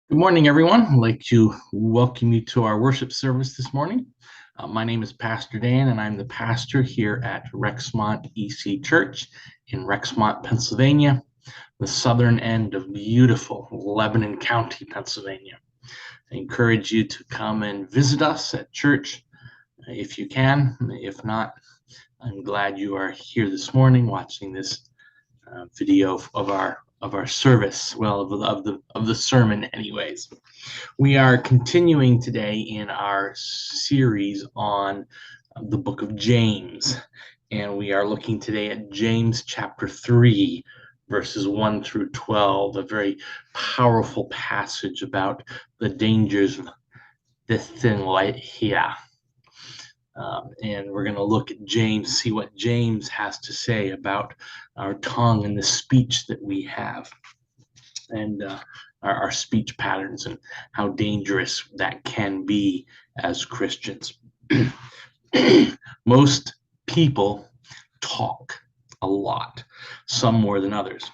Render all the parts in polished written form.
Good morning, everyone. I'd like to welcome you to our worship service this morning. My name is Pastor Dan, and I'm the pastor here at Rexmont EC Church in Rexmont, Pennsylvania, the southern end of beautiful Lebanon County, Pennsylvania. I encourage you to come and visit us at church if you can. If not, I'm glad you are here this morning watching this video of our service. Well, of the sermon, anyways. We are continuing today in our series on the book of James, and we are looking today at James chapter 3, verses 1 through 12, a very powerful passage about the dangers of this thing right here. And we're going to look at James, see what James has to say about our tongue and the speech that we have, and our speech patterns and how dangerous that can be as Christians. Most people talk a lot, some more than others.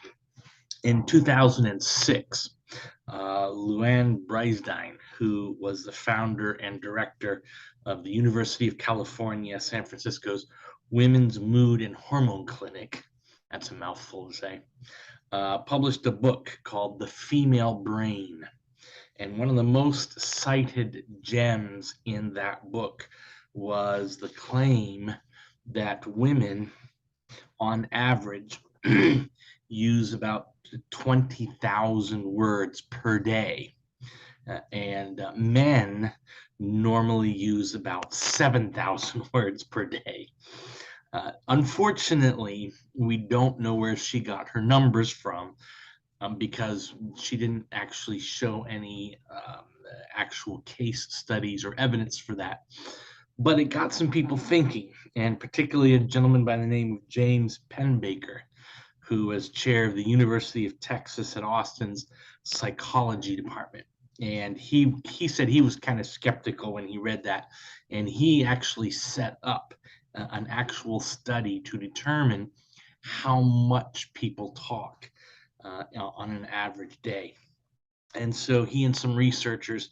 In 2006, Luann Brisdine, who was the founder and director of the University of California, San Francisco's Women's Mood and Hormone Clinic, that's a mouthful to say, published a book called The Female Brain. And one of the most cited gems in that book was the claim that women, on average, use about 20,000 words per day. And men normally use about 7,000 words per day. Unfortunately, we don't know where she got her numbers from, because she didn't actually show any actual case studies or evidence for that. But it got some people thinking, and particularly a gentleman by the name of James Penbaker, who was chair of the University of Texas at Austin's psychology department. And he said he was kind of skeptical when he read that, and he actually set up an actual study to determine how much people talk on an average day. And so he and some researchers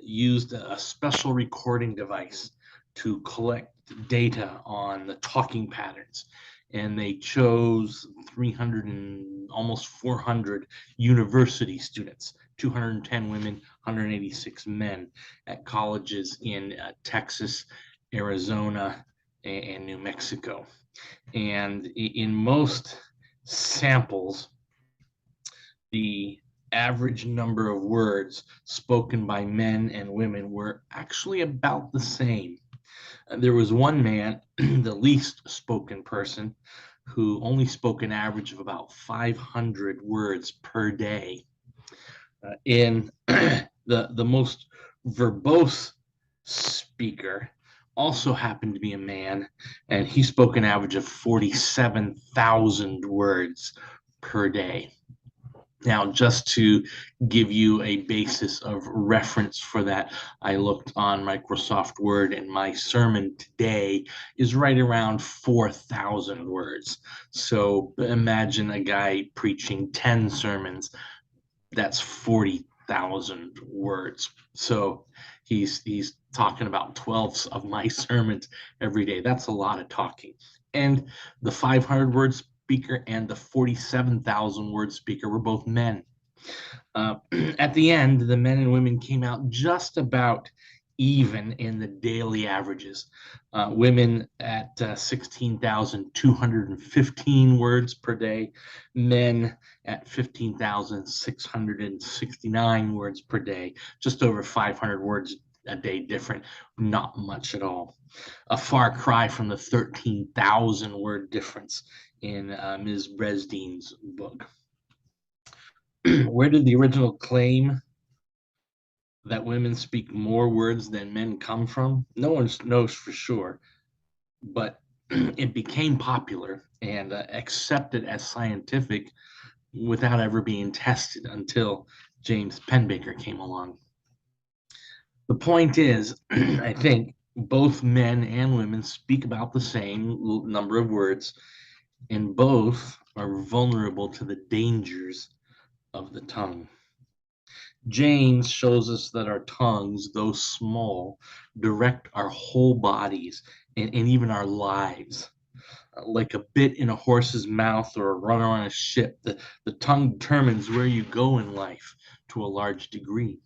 used a special recording device to collect data on the talking patterns. And they chose 300 and almost 400 university students, 210 women, 186 men at colleges in Texas, Arizona, and New Mexico. And in most samples, the average number of words spoken by men and women were actually about the same. There was one man, the least spoken person, who only spoke an average of about 500 words per day. In the most verbose speaker also happened to be a man, and he spoke an average of 47,000 words per day. Now, just to give you a basis of reference for that, I looked on Microsoft Word, and my sermon today is right around 4,000 words. So imagine a guy preaching 10 sermons, that's 40,000 words. So he's talking about 12 of my sermons every day. That's a lot of talking. And the 500 word speaker and the 47,000 word speaker were both men. At the end, the men and women came out just about even in the daily averages. Women at 16,215 words per day, men at 15,669 words per day, just over 500 words a day different, not much at all. A far cry from the 13,000 word difference in Ms. Bresdine's book. Where did the original claim that women speak more words than men come from? No one knows for sure, but it became popular and accepted as scientific without ever being tested until James Penbaker came along. The point is, I think both men and women speak about the same number of words, and both are vulnerable to the dangers of the tongue. James shows us that our tongues, though small, direct our whole bodies and even our lives. Like a bit in a horse's mouth or a runner on a ship, the tongue determines where you go in life to a large degree.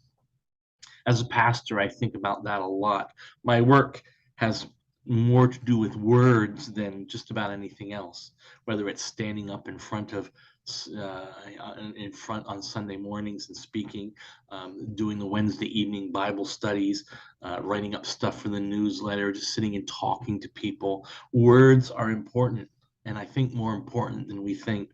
As a pastor, I think about that a lot. My work has more to do with words than just about anything else, whether it's standing up uh, in front on Sunday mornings and speaking, doing the Wednesday evening Bible studies, writing up stuff for the newsletter, just sitting and talking to people. Words are important, and I think more important than we think.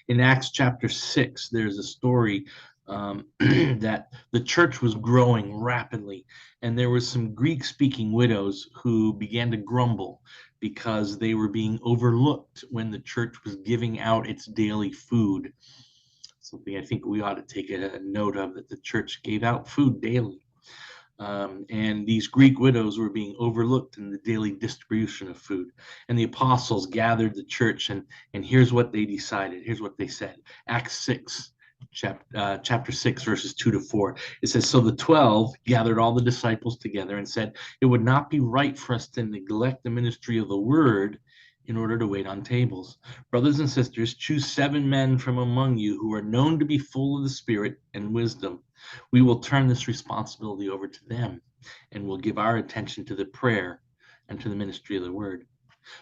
In Acts chapter 6, there's a story that the church was growing rapidly, and there was some Greek-speaking widows who began to grumble because they were being overlooked when the church was giving out its daily food. Something I think we ought to take a note of, that the church gave out food daily. And these Greek widows were being overlooked in the daily distribution of food. And the apostles gathered the church, and here's what they decided. Here's what they said. Acts 6, chapter 6, verses 2 to 4. It says, "So the 12 gathered all the disciples together and said, 'It would not be right for us to neglect the ministry of the word in order to wait on tables. Brothers and sisters, choose 7 men from among you who are known to be full of the Spirit and wisdom. We will turn this responsibility over to them, and we'll give our attention to the prayer and to the ministry of the word.'"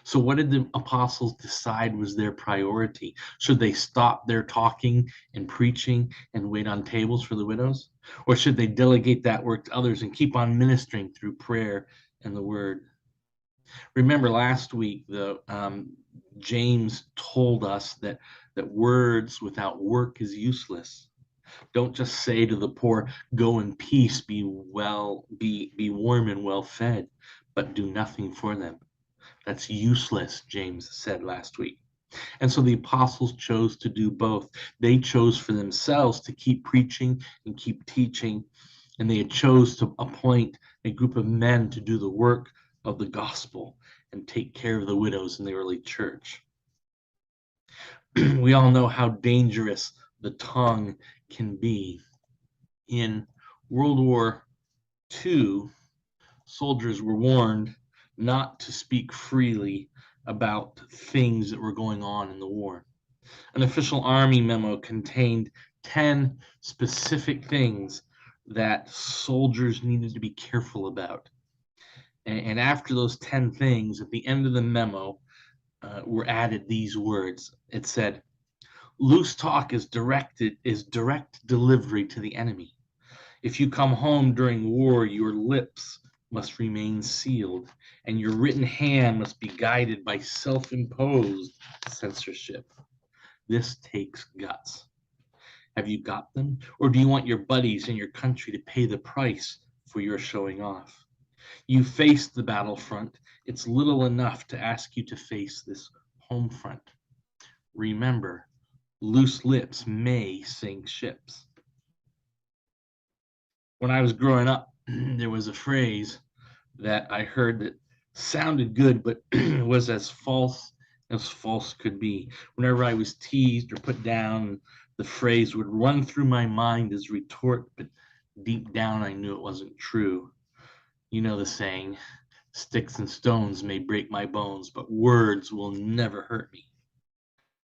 So what did the apostles decide was their priority? Should they stop their talking and preaching and wait on tables for the widows? Or should they delegate that work to others and keep on ministering through prayer and the word? Remember last week, James told us that words without work is useless. Don't just say to the poor, "Go in peace, be warm and well fed," but do nothing for them. That's useless, James said last week. And so the apostles chose to do both. They chose for themselves to keep preaching and keep teaching, and they chose to appoint a group of men to do the work of the gospel and take care of the widows in the early church. We all know how dangerous the tongue can be. In World War II, soldiers were warned not to speak freely about things that were going on in the war. An official Army memo contained 10 specific things that soldiers needed to be careful about. And after those 10 things, at the end of the memo, were added these words. It said, "Loose talk is direct delivery to the enemy. If you come home during war, your lips must remain sealed, and your written hand must be guided by self-imposed censorship. This takes guts. Have you got them? Or do you want your buddies and your country to pay the price for your showing off? You faced the battlefront. It's little enough to ask you to face this home front. Remember, loose lips may sink ships." When I was growing up, there was a phrase that I heard that sounded good, but was as false could be. Whenever I was teased or put down, the phrase would run through my mind as retort, but deep down I knew it wasn't true. You know the saying, "Sticks and stones may break my bones, but words will never hurt me."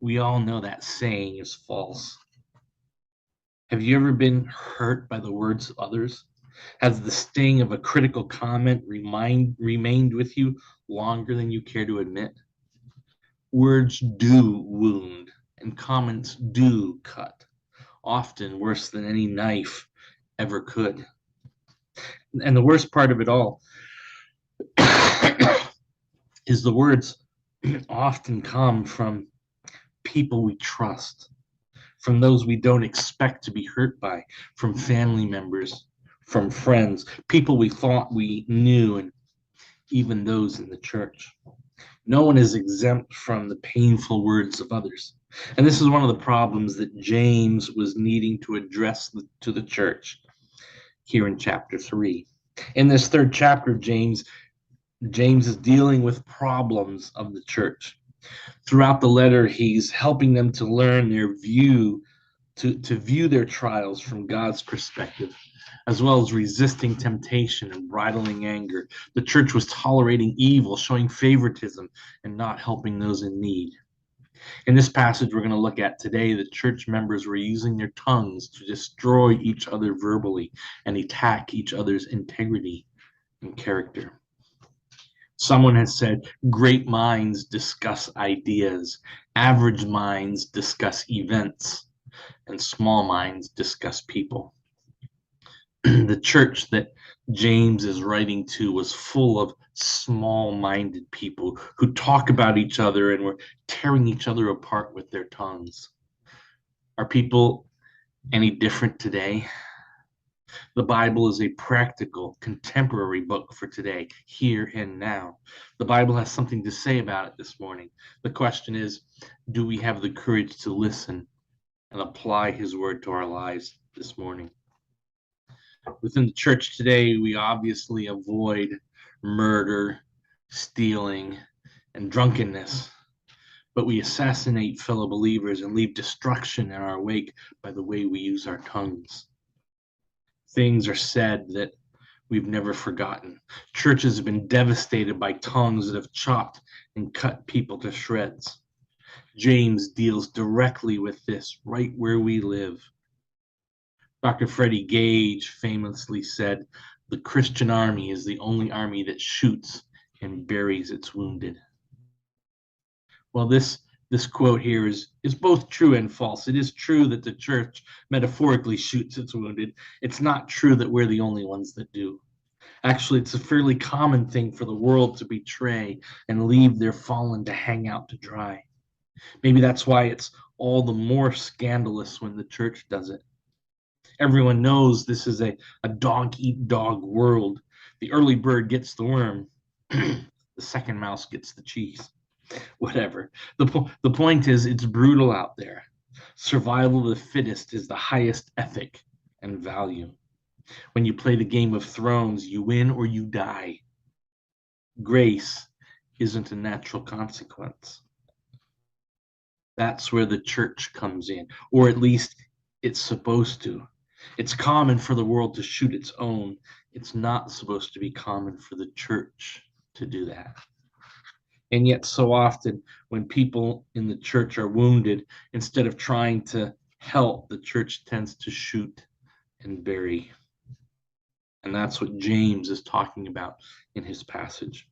We all know that saying is false. Have you ever been hurt by the words of others? Has the sting of a critical comment remained with you longer than you care to admit? Words do wound, and comments do cut, often worse than any knife ever could. And the worst part of it all is the words often come from people we trust, from those we don't expect to be hurt by, from family members, from friends, people we thought we knew, and even those in the church. No one is exempt from the painful words of others. And this is one of the problems that James was needing to address to the church here in chapter 3. In this third chapter, James is dealing with problems of the church. Throughout the letter, he's helping them to learn their view to view their trials from God's perspective, as well as resisting temptation and bridling anger. The church was tolerating evil, showing favoritism, and not helping those in need. In this passage we're going to look at today, the church members were using their tongues to destroy each other verbally and attack each other's integrity and character. Someone has said, great minds discuss ideas, average minds discuss events, and small minds discuss people. The church that James is writing to was full of small-minded people who talk about each other and were tearing each other apart with their tongues. Are people any different today? The Bible is a practical, contemporary book for today, here and now. The Bible has something to say about it this morning. The question is, do we have the courage to listen and apply his word to our lives this morning? Within the church today, we obviously avoid murder, stealing, and drunkenness, but we assassinate fellow believers and leave destruction in our wake by the way we use our tongues. Things are said that we've never forgotten. Churches have been devastated by tongues that have chopped and cut people to shreds. James deals directly with this right where we live. Dr. Freddie Gage famously said, "The Christian army is the only army that shoots and buries its wounded." Well, this quote here is both true and false. It is true that the church metaphorically shoots its wounded. It's not true that we're the only ones that do. Actually, it's a fairly common thing for the world to betray and leave their fallen to hang out to dry. Maybe that's why it's all the more scandalous when the church does it. Everyone knows this is a dog-eat-dog world. The early bird gets the worm. The second mouse gets the cheese. Whatever. The point is, it's brutal out there. Survival of the fittest is the highest ethic and value. When you play the Game of Thrones, you win or you die. Grace isn't a natural consequence. That's where the church comes in, or at least it's supposed to. It's common for the world to shoot its own. It's not supposed to be common for the church to do that. And yet so often when people in the church are wounded, instead of trying to help, the church tends to shoot and bury. And that's what James is talking about in his passage.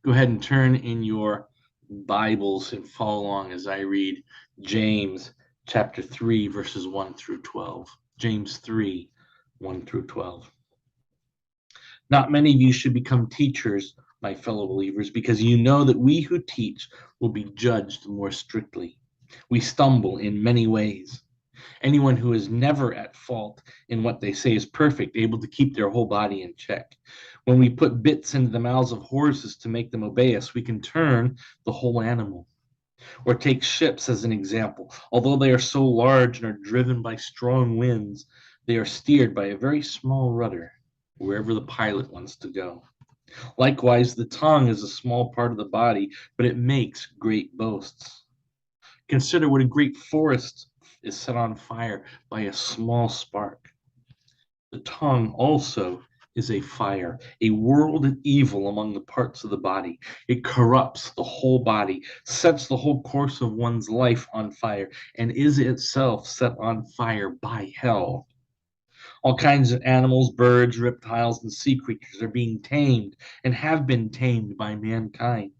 Go ahead and turn in your Bibles and follow along as I read James chapter 3, verses 1 through 12. James 3, 1 through 12. Not many of you should become teachers, my fellow believers, because you know that we who teach will be judged more strictly. We stumble in many ways. Anyone who is never at fault in what they say is perfect, able to keep their whole body in check. When we put bits into the mouths of horses to make them obey us, we can turn the whole animal. Or take ships as an example. Although they are so large and are driven by strong winds, they are steered by a very small rudder, wherever the pilot wants to go. Likewise, the tongue is a small part of the body, but it makes great boasts. Consider what a great forest is set on fire by a small spark. The tongue also is a fire, a world of evil among the parts of the body. It corrupts the whole body, sets the whole course of one's life on fire, and is itself set on fire by hell. All kinds of animals, birds, reptiles, and sea creatures are being tamed and have been tamed by mankind.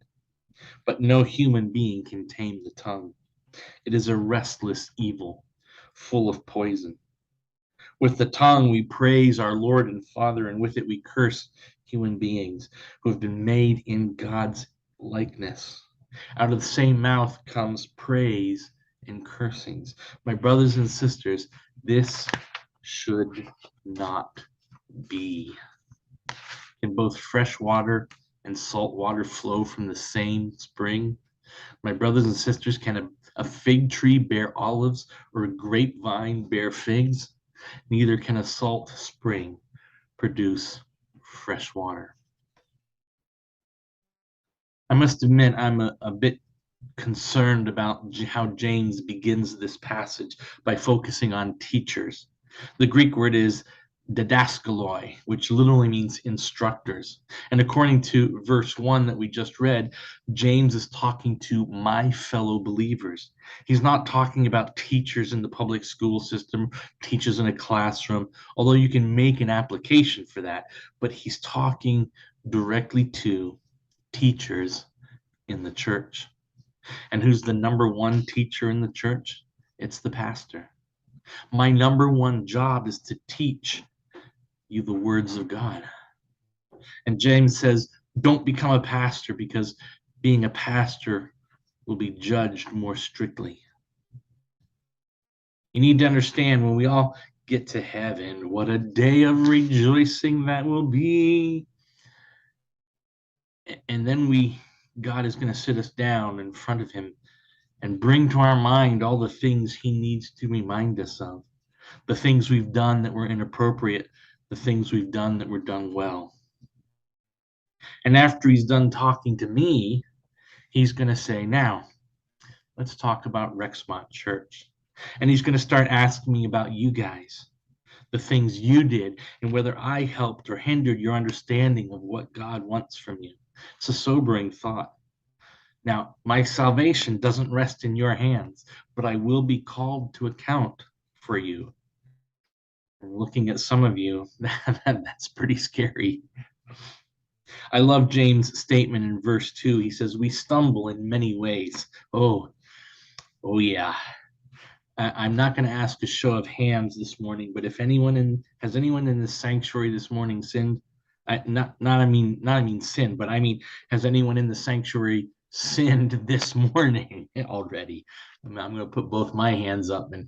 But no human being can tame the tongue. It is a restless evil, full of poison. With the tongue we praise our Lord and Father, and with it we curse human beings who have been made in God's likeness. Out of the same mouth comes praise and cursings. My brothers and sisters, this should not be. Can both fresh water and salt water flow from the same spring? My brothers and sisters, can a fig tree bear olives or a grapevine bear figs? Neither can a salt spring produce fresh water. I must admit I'm a bit concerned about how James begins this passage by focusing on teachers. The Greek word is didaskaloi, which literally means instructors. And according to verse 1 that we just read, James is talking to my fellow believers. He's not talking about teachers in the public school system, teachers in a classroom, although you can make an application for that, but he's talking directly to teachers in the church. And who's the number one teacher in the church? It's the pastor. My number one job is to teach you the words of God. And James says, don't become a pastor, because being a pastor will be judged more strictly. You need to understand, when we all get to heaven, what a day of rejoicing that will be. And then God is going to sit us down in front of him and bring to our mind all the things he needs to remind us of, the things we've done that were inappropriate, the things we've done that were done well. And after he's done talking to me, he's going to say, now, let's talk about Rexmont Church. And he's going to start asking me about you guys, the things you did, and whether I helped or hindered your understanding of what God wants from you. It's a sobering thought. Now, my salvation doesn't rest in your hands, but I will be called to account for you. And looking at some of you, that's pretty scary. I love James' statement in verse 2. He says, we stumble in many ways. Oh yeah. I'm not going to ask a show of hands this morning, but if anyone has anyone in the sanctuary this morning sinned? I mean sin, but I mean, has anyone in the sanctuary sinned this morning already? I'm going to put both my hands up, and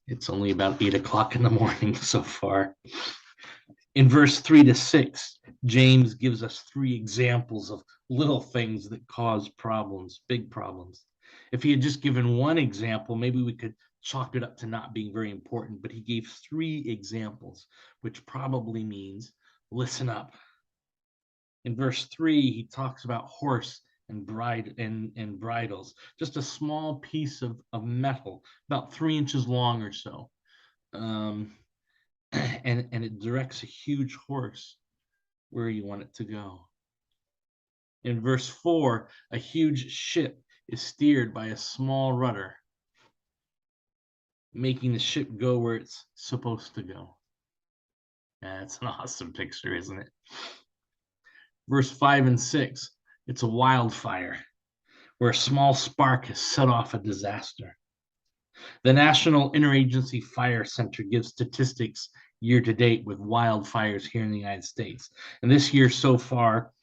it's only about 8 o'clock in the morning so far. In verse 3-6, James gives us 3 examples of little things that cause problems, big problems. If he had just given one example, maybe we could chalk it up to not being very important, but he gave 3 examples, which probably means listen up. In verse 3, he talks about horse and bridles, just a small piece of metal, about 3 inches long or so. And it directs a huge horse where you want it to go. In verse 4, a huge ship is steered by a small rudder, making the ship go where it's supposed to go. That's an awesome picture, isn't it? Verse 5 and 6, it's a wildfire where a small spark has set off a disaster. The National Interagency Fire Center gives statistics year to date with wildfires here in the United States. And this year so far,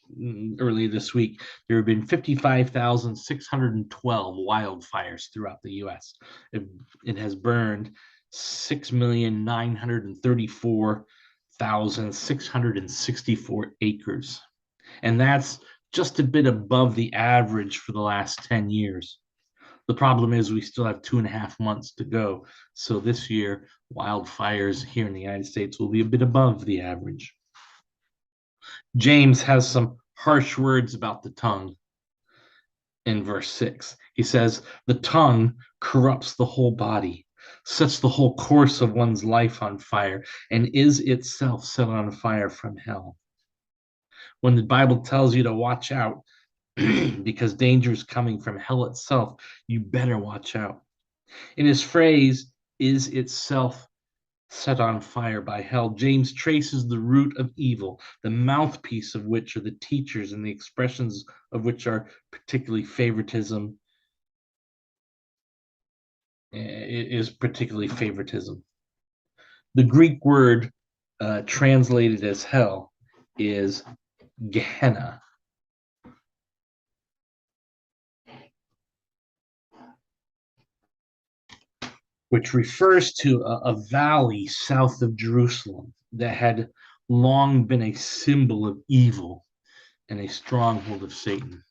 early this week, there have been 55,612 wildfires throughout the U.S. It has burned 6,934,664 acres. And that's just a bit above the average for the last 10 years. The problem is we still have 2.5 months to go. So this year, wildfires here in the United States will be a bit above the average. James has some harsh words about the tongue in verse 6. He says, the tongue corrupts the whole body, sets the whole course of one's life on fire, and is itself set on fire from hell. When the Bible tells you to watch out, because danger is coming from hell itself, you better watch out. In his phrase, is itself set on fire by hell, James traces the root of evil, the mouthpiece of which are the teachers, and the expressions of which are particularly favoritism. It is particularly favoritism. The Greek word translated as hell is Gehenna. Which refers to a valley south of Jerusalem that had long been a symbol of evil and a stronghold of Satan.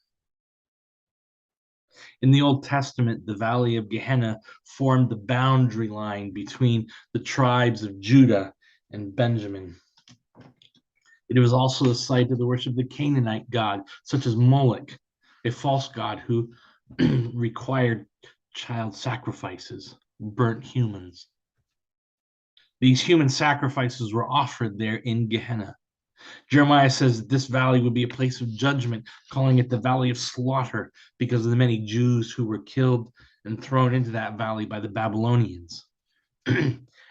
In the Old Testament, the valley of Gehenna formed the boundary line between the tribes of Judah and Benjamin. It was also the site of the worship of the Canaanite god, such as Moloch, a false god who required child sacrifices, burnt humans. These human sacrifices were offered there in Gehenna. Jeremiah says that this valley would be a place of judgment, calling it the valley of slaughter because of the many Jews who were killed and thrown into that valley by the Babylonians.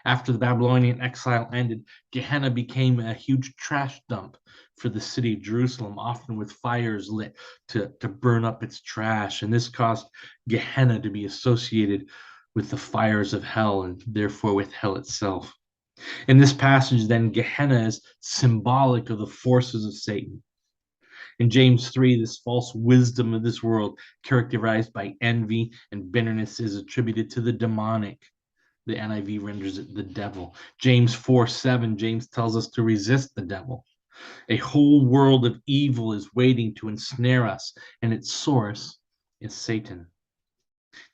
After the Babylonian exile ended, Gehenna became a huge trash dump for the city of Jerusalem, often with fires lit to burn up its trash. And this caused Gehenna to be associated with the fires of hell and therefore with hell itself. In this passage, then, Gehenna is symbolic of the forces of Satan. In James 3, this false wisdom of this world, characterized by envy and bitterness, is attributed to the demonic. The NIV renders it the devil. James 4:7, James tells us to resist the devil. A whole world of evil is waiting to ensnare us, and its source is Satan.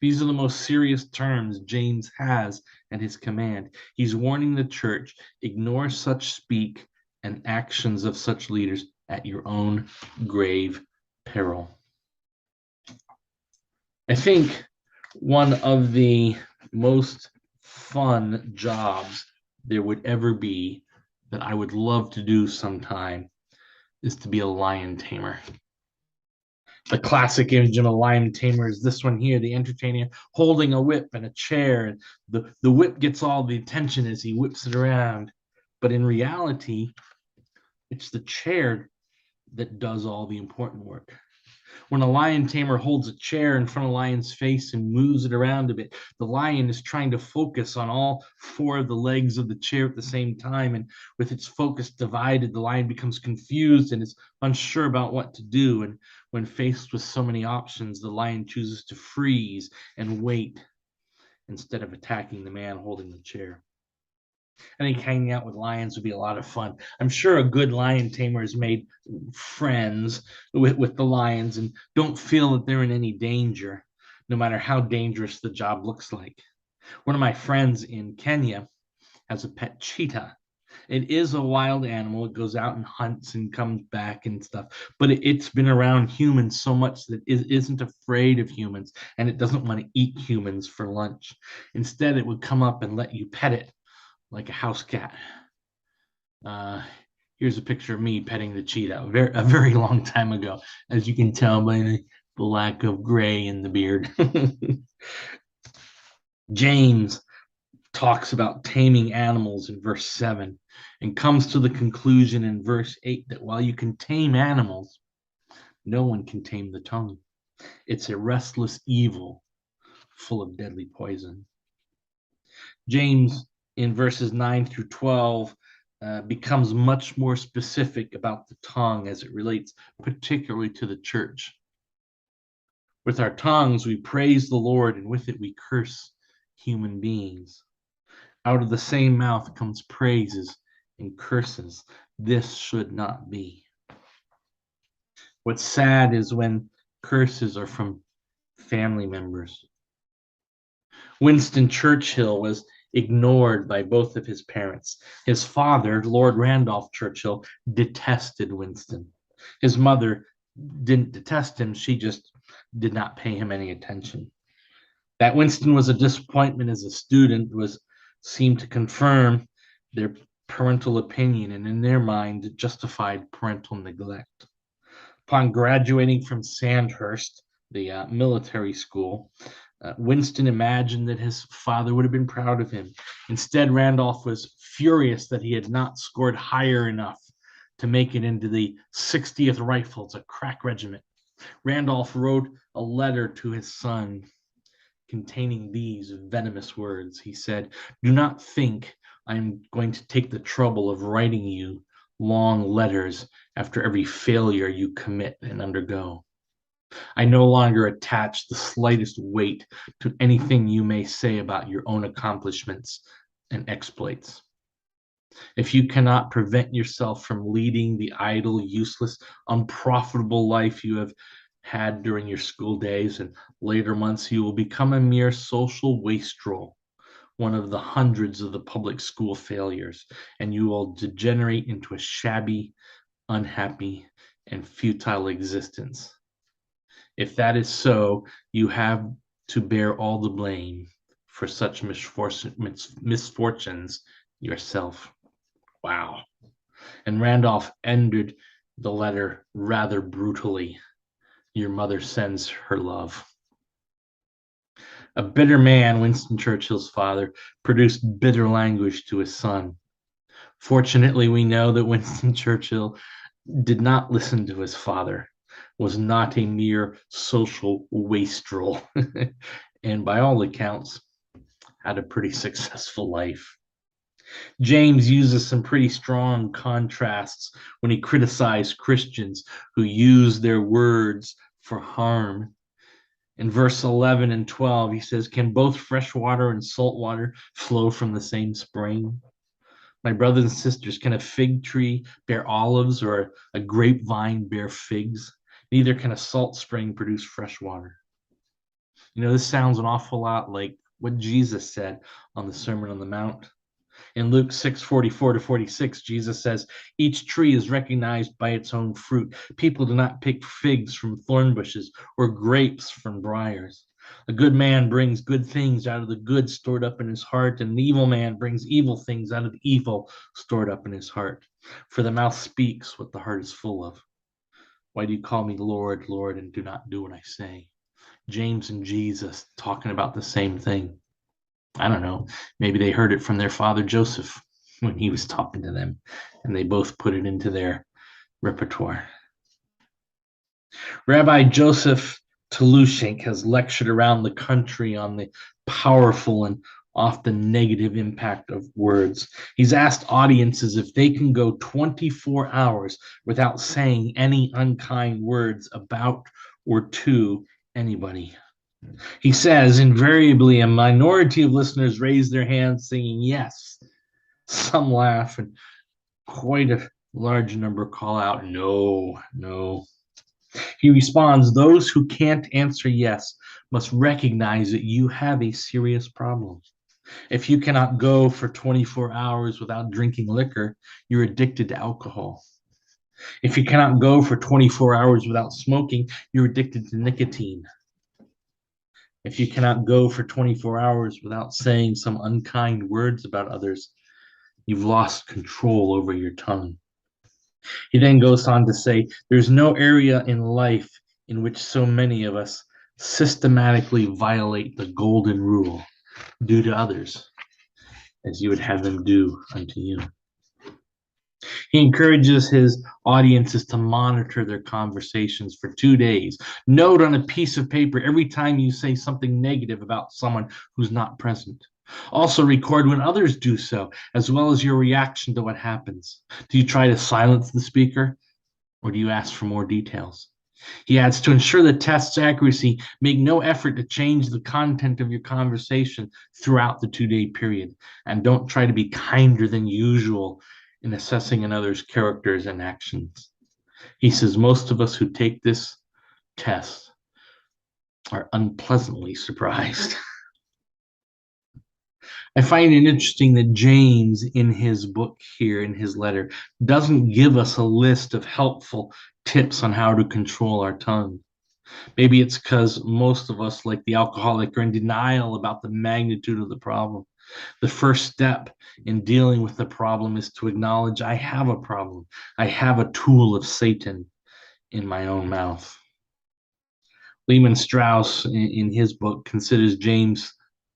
These are the most serious terms James has at his command. He's warning the church, ignore such speak and actions of such leaders at your own grave peril. I think one of the most fun jobs there would ever be that I would love to do sometime is to be a lion tamer. The classic image of a lion tamer is this one here, the entertainer holding a whip and a chair. And the whip gets all the attention as he whips it around. But in reality, it's the chair that does all the important work. When a lion tamer holds a chair in front of the lion's face and moves it around a bit, the lion is trying to focus on all four of the legs of the chair at the same time. And with its focus divided, the lion becomes confused and is unsure about what to do. And when faced with so many options, the lion chooses to freeze and wait instead of attacking the man holding the chair. I think hanging out with lions would be a lot of fun. I'm sure a good lion tamer has made friends with the lions and don't feel that they're in any danger, no matter how dangerous the job looks like. One of my friends in Kenya has a pet cheetah. It is a wild animal. It goes out and hunts and comes back and stuff, but it's been around humans so much that it isn't afraid of humans and it doesn't want to eat humans for lunch. Instead, it would come up and let you pet it like a house cat. Uh, Here's a picture of me petting the cheetah a very long time ago, as you can tell by the lack of gray in the beard. James talks about taming animals in verse 7 and comes to the conclusion in verse 8 that while you can tame animals, no one can tame the tongue. It's a restless evil full of deadly poison. James, in verses 9 through 12, becomes much more specific about the tongue as it relates particularly to the church. With our tongues, we praise the Lord, and with it, we curse human beings. Out of the same mouth comes praises and curses. This should not be. What's sad is when curses are from family members. Winston Churchill was ignored by both of his parents. His father, Lord Randolph Churchill, detested Winston. His mother didn't detest him, she just did not pay him any attention. That Winston was a disappointment as a student seemed to confirm their parental opinion and in their mind justified parental neglect. Upon graduating from Sandhurst, the military school, Winston imagined that his father would have been proud of him. Instead, Randolph was furious that he had not scored higher enough to make it into the 60th Rifles, a crack regiment. Randolph wrote a letter to his son containing these venomous words. He said, "Do not think I'm going to take the trouble of writing you long letters after every failure you commit and undergo. I no longer attach the slightest weight to anything you may say about your own accomplishments and exploits. If you cannot prevent yourself from leading the idle, useless, unprofitable life you have had during your school days and later months, you will become a mere social wastrel, one of the hundreds of the public school failures, and you will degenerate into a shabby, unhappy, and futile existence. If that is so, you have to bear all the blame for such misfortunes yourself. Wow. And Randolph ended the letter rather brutally. Your mother sends her love. A bitter man, Winston Churchill's father, produced bitter language to his son. Fortunately, we know that Winston Churchill did not listen to his father, was not a mere social wastrel, and by all accounts, had a pretty successful life. James uses some pretty strong contrasts when he criticized Christians who use their words for harm. In verse 11 and 12, he says, "Can both fresh water and salt water flow from the same spring? My brothers and sisters, can a fig tree bear olives or a grapevine bear figs? Neither can a salt spring produce fresh water." You know, this sounds an awful lot like what Jesus said on the Sermon on the Mount. In Luke 6:44 to 46, Jesus says, "Each tree is recognized by its own fruit. People do not pick figs from thorn bushes or grapes from briars. A good man brings good things out of the good stored up in his heart, and an evil man brings evil things out of the evil stored up in his heart. For the mouth speaks what the heart is full of. Why do you call me Lord, Lord, and do not do what I say?" James and Jesus talking about the same thing. I don't know, maybe they heard it from their father Joseph when he was talking to them, and they both put it into their repertoire. Rabbi Joseph Telushik has lectured around the country on the powerful and often negative impact of words. He's asked audiences if they can go 24 hours without saying any unkind words about or to anybody. He says, invariably, a minority of listeners raise their hands singing yes. Some laugh, and quite a large number call out, no, no. He responds, those who can't answer yes must recognize that you have a serious problem. If you cannot go for 24 hours without drinking liquor, you're addicted to alcohol. If you cannot go for 24 hours without smoking, you're addicted to nicotine. If you cannot go for 24 hours without saying some unkind words about others, you've lost control over your tongue. He then goes on to say, there's no area in life in which so many of us systematically violate the golden rule, do to others as you would have them do unto you. He encourages his audiences to monitor their conversations for 2 days. Note on a piece of paper every time you say something negative about someone who's not present. Also record when others do so, as well as your reaction to what happens. Do you try to silence the speaker, or do you ask for more details? He adds, to ensure the test's accuracy, make no effort to change the content of your conversation throughout the 2-day period, and don't try to be kinder than usual in assessing another's characters and actions. He says most of us who take this test are unpleasantly surprised. I find it interesting that James, in his book here, in his letter, doesn't give us a list of helpful tips on how to control our tongue. Maybe it's because most of us, like the alcoholic, are in denial about the magnitude of the problem. The first step in dealing with the problem is to acknowledge I have a problem. I have a tool of Satan in my own mouth. Lehman Strauss, in his book, considers James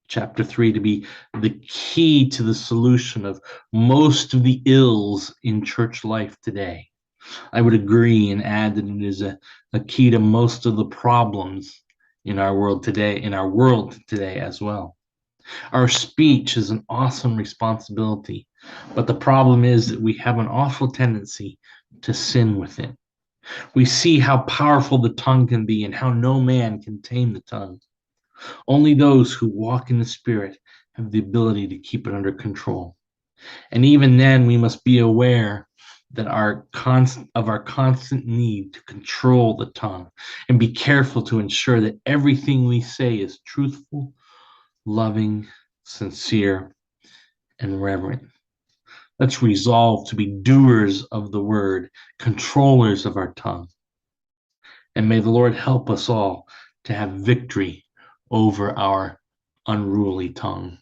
chapter 3 to be the key to the solution of most of the ills in church life today. I would agree and add that it is a key to most of the problems in our world today as well. Our speech is an awesome responsibility, but the problem is that we have an awful tendency to sin with it. We see how powerful the tongue can be and how no man can tame the tongue. Only those who walk in the Spirit have the ability to keep it under control. And even then, we must be aware that our constant need to control the tongue and be careful to ensure that everything we say is truthful, loving, sincere, and reverent. Let's resolve to be doers of the word, controllers of our tongue. And may the Lord help us all to have victory over our unruly tongue.